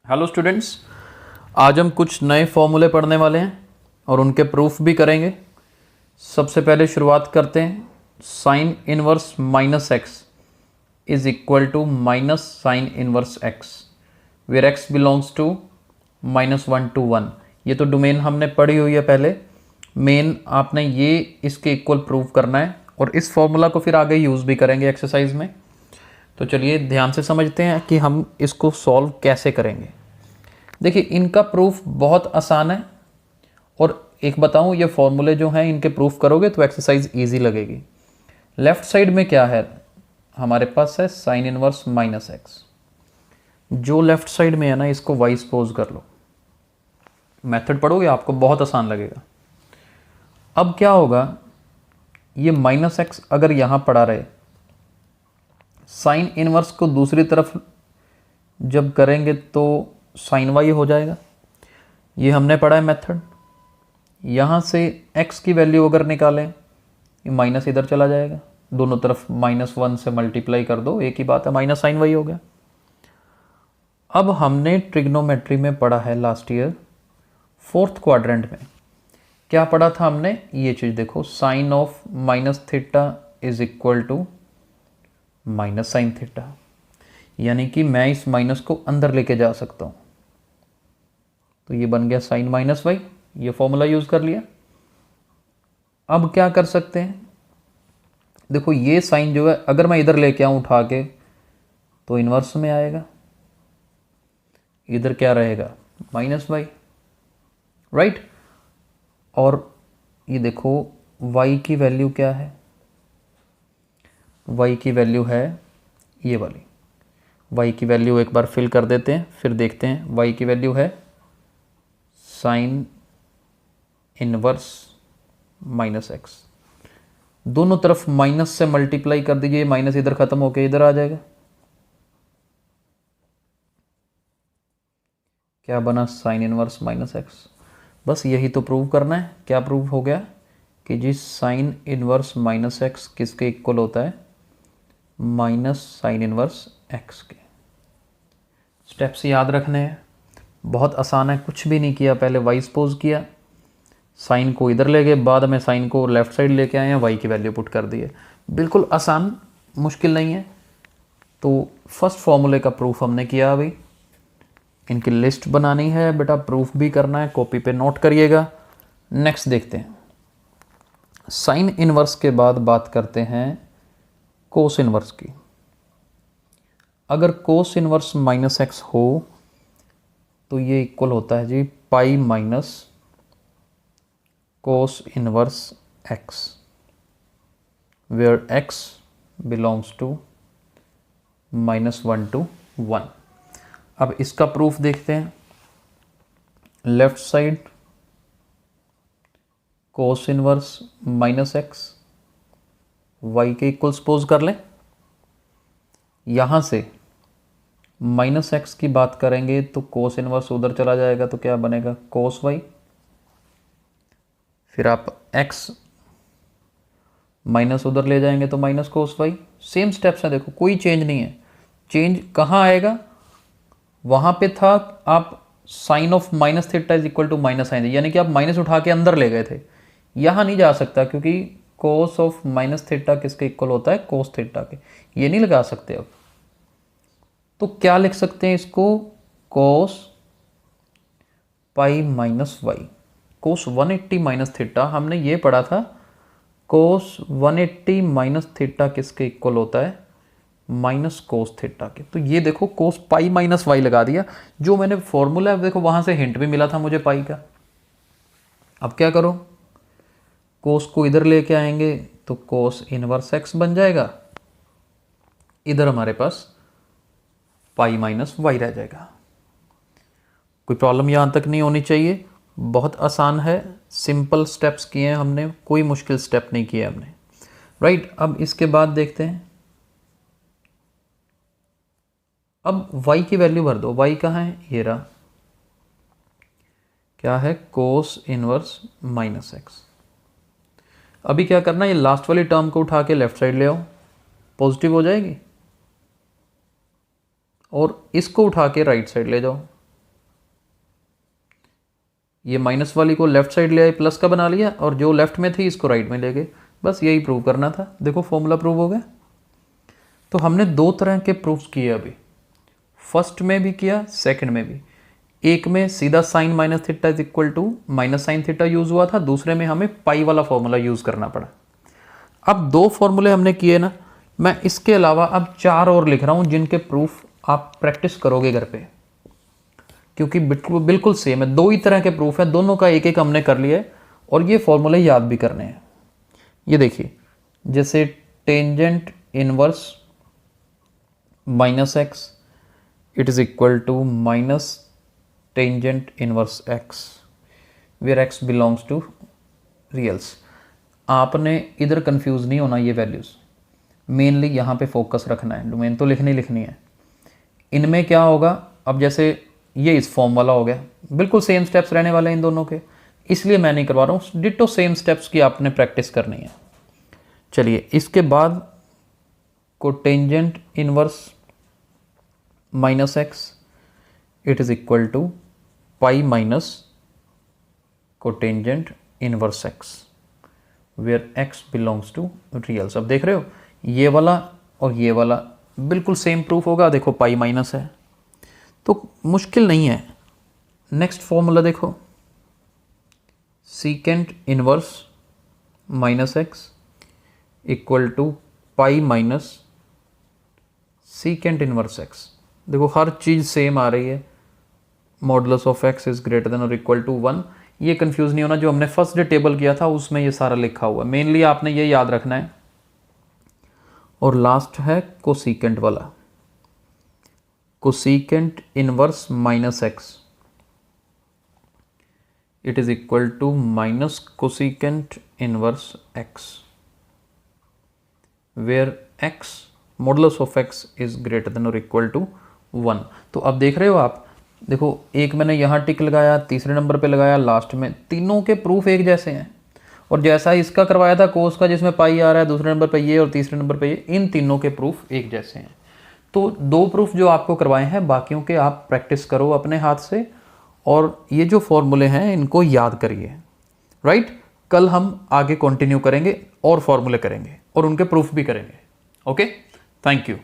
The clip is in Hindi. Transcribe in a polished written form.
हेलो स्टूडेंट्स, आज हम कुछ नए फॉर्मूले पढ़ने वाले हैं और उनके प्रूफ भी करेंगे। सबसे पहले शुरुआत करते हैं। Sine inverse minus x is equal to minus sine inverse x where x belongs to -1 to 1। ये तो डोमेन हमने पढ़ी हुई है पहले। मेन आपने ये इसके इक्वल प्रूव करना है और इस फॉर्मूला को फिर आगे यूज़ भी करेंगे एक्सरसाइज में। तो चलिए ध्यान से समझते हैं कि हम इसको सॉल्व कैसे करेंगे। देखिए, इनका प्रूफ बहुत आसान है और एक बताऊं, ये फॉर्मूले जो हैं इनके प्रूफ करोगे तो एक्सरसाइज इजी लगेगी। लेफ्ट साइड में क्या है हमारे पास है साइन इनवर्स माइनस एक्स। जो लेफ्ट साइड में है ना, इसको वाई सपोज कर लो। मेथड पढ़ोगे आपको बहुत आसान लगेगा। अब क्या होगा, ये माइनस एक्स अगर यहां पड़ा रहे, साइन इनवर्स को दूसरी तरफ जब करेंगे तो साइन वाई हो जाएगा। ये हमने पढ़ा है मेथड। यहाँ से x की वैल्यू अगर निकालें, ये माइनस इधर चला जाएगा, दोनों तरफ -1 से मल्टीप्लाई कर दो, एक ही बात है, माइनस साइन वाई हो गया। अब हमने ट्रिग्नोमेट्री में पढ़ा है लास्ट ईयर 4th क्वाड्रेंट में, क्या पढ़ा था हमने, ये चीज़ देखो, sine of minus theta is equal to minus sine theta, यानी कि मैं इस माइनस को अंदर लेके जा सकता हूँ। तो ये बन गया साइन माइनस वाई, ये फॉर्मूला यूज कर लिया। अब क्या कर सकते हैं, देखो ये साइन जो है अगर मैं इधर लेके आऊं उठा के तो इन्वर्स में आएगा, इधर क्या रहेगा माइनस वाई, राइट। और ये देखो y की वैल्यू क्या है, y की वैल्यू है ये वाली। y की वैल्यू एक बार फिल कर देते हैं, फिर देखते हैं। y की वैल्यू है साइन इनवर्स माइनस एक्स, दोनों तरफ माइनस से मल्टीप्लाई कर दीजिए, माइनस इधर खत्म होके इधर आ जाएगा। क्या बना, साइन इनवर्स माइनस एक्स। बस यही तो प्रूव करना है। क्या प्रूव हो गया कि जी साइन इनवर्स माइनस एक्स किसके इक्वल होता है, माइनस साइन इनवर्स एक्स के। स्टेप्स याद रखने हैं, बहुत आसान है, कुछ भी नहीं किया, पहले वाई सपोज किया, साइन को इधर ले गए, बाद में साइन को लेफ्ट साइड लेके आए हैं, वाई की वैल्यू पुट कर दिए। बिल्कुल आसान, मुश्किल नहीं है। तो फर्स्ट फॉर्मूले का प्रूफ हमने किया। अभी इनकी लिस्ट बनानी है बेटा, प्रूफ भी करना है, कॉपी पे नोट करिएगा। नेक्स्ट देखते हैं, साइन इनवर्स के बाद बात करते हैं कोस इनवर्स की। अगर कोस इनवर्स माइनस एक्स हो तो ये इक्वल होता है जी pi minus cos inverse x where x belongs to -1 to 1। अब इसका प्रूफ देखते हैं। Left side cos inverse minus X Y के इक्वल सपोज कर लें। यहां से माइनस एक्स की बात करेंगे तो कोस इनवर्स उधर चला जाएगा, तो क्या बनेगा कोस वाई। फिर आप एक्स माइनस उधर ले जाएंगे तो minus cos y. Same steps हैं, देखो कोई चेंज नहीं है। चेंज कहाँ आएगा, वहां पे था आप sine of minus theta is equal to minus sine, यानी कि आप माइनस उठा के अंदर ले गए थे। यहां नहीं जा सकता क्योंकि कोस ऑफ माइनस थीटा किसके इक्वल होता है, कोस थीटा के। ये नहीं लगा सकते। अब तो क्या लिख सकते हैं इसको, कोस पाई माइनस वाई। कोस 180 माइनस थीटा हमने ये पढ़ा था, कोस 180 माइनस थीटा किसके इक्वल होता है, माइनस कोस थीटा के। तो ये देखो कोस पाई माइनस वाई लगा दिया, जो मैंने फॉर्मूला देखो वहां से हिंट भी मिला था मुझे पाई का। अब क्या करो, कोस को इधर लेके आएंगे तो कोस इनवर्स एक्स बन जाएगा, इधर हमारे पास पाई माइनस वाई रह जाएगा। कोई प्रॉब्लम यहां तक नहीं होनी चाहिए, बहुत आसान है, सिंपल स्टेप्स किए हैं हमने, कोई मुश्किल स्टेप नहीं किए हमने, राइट। अब इसके बाद देखते हैं, अब y की वैल्यू भर दो। y कहाँ है, ये रहा, क्या है कोस इनवर्स माइनस एक्स। अभी क्या करना है, ये लास्ट वाली टर्म को उठा के लेफ्ट साइड ले आओ, पॉजिटिव हो जाएगी, और इसको उठा के राइट साइड ले जाओ, ये माइनस वाली को लेफ्ट साइड ले आए, प्लस का बना लिया, और जो लेफ्ट में थी इसको राइट में ले गए। बस यही प्रूव करना था। देखो फॉर्मूला प्रूव हो गया। तो हमने दो तरह के प्रूफ्स किए अभी, फर्स्ट में भी किया, सेकंड में भी। एक में सीधा sine minus theta is equal to minus sine theta use हुआ था, दूसरे में हमें पाई वाला फॉर्मूला यूज करना पड़ा। अब दो फॉर्मूले हमने किए ना, मैं इसके अलावा अब 4 और लिख रहा हूं जिनके प्रूफ आप प्रैक्टिस करोगे घर पे, क्योंकि बिल्कुल सेम है, दो ही तरह के प्रूफ है, दोनों का एक एक हमने कर लिया है और ये फॉर्मूले याद भी करने हैं। ये देखिए, जैसे tangent inverse minus x it is equal to minus tangent inverse x where x belongs to reals. आपने इधर कंफ्यूज नहीं होना, ये वैल्यूज़ मेनली यहाँ पे फोकस रखना है, डोमेन तो लिखनी है। इनमें क्या होगा, अब जैसे ये इस फॉर्म वाला हो गया, बिल्कुल सेम स्टेप्स रहने वाले हैं इन दोनों के, इसलिए मैं नहीं करवा रहा हूँ, डिट्टो सेम स्टेप्स की आपने प्रैक्टिस करनी है। चलिए, इसके बाद cotangent inverse minus x it is equal to pi minus cotangent inverse x where x belongs to reals. अब देख रहे हो, ये वाला और ये वाला बिल्कुल सेम प्रूफ होगा। देखो पाई माइनस है तो मुश्किल नहीं है। नेक्स्ट फॉर्मूला देखो, secant inverse minus x equal to pi minus secant inverse x. देखो हर चीज़ सेम आ रही है, modulus of x is greater than और इक्वल टू 1। ये कंफ्यूज नहीं होना, जो हमने फर्स्ट डे टेबल किया था उसमें ये सारा लिखा हुआ है, मेनली आपने ये याद रखना है। और लास्ट है कोसीकेंट वाला, cosecant inverse minus x it is equal to minus cosecant inverse x where x modulus of x is greater than और इक्वल टू 1। तो अब देख रहे हो आप, देखो एक मैंने यहाँ टिक लगाया, तीसरे नंबर पे लगाया, लास्ट में, तीनों के प्रूफ एक जैसे हैं। और जैसा इसका करवाया था कोस का जिसमें पाई आ रहा है, दूसरे नंबर पे ये और तीसरे नंबर पे ये, इन तीनों के प्रूफ एक जैसे हैं। तो दो प्रूफ जो आपको करवाए हैं, बाकियों के आप प्रैक्टिस करो अपने हाथ से, और ये जो फॉर्मूले हैं इनको याद करिए। राइट, कल हम आगे कंटिन्यू करेंगे और फॉर्मूले करेंगे और उनके प्रूफ भी करेंगे। Okay, thank you.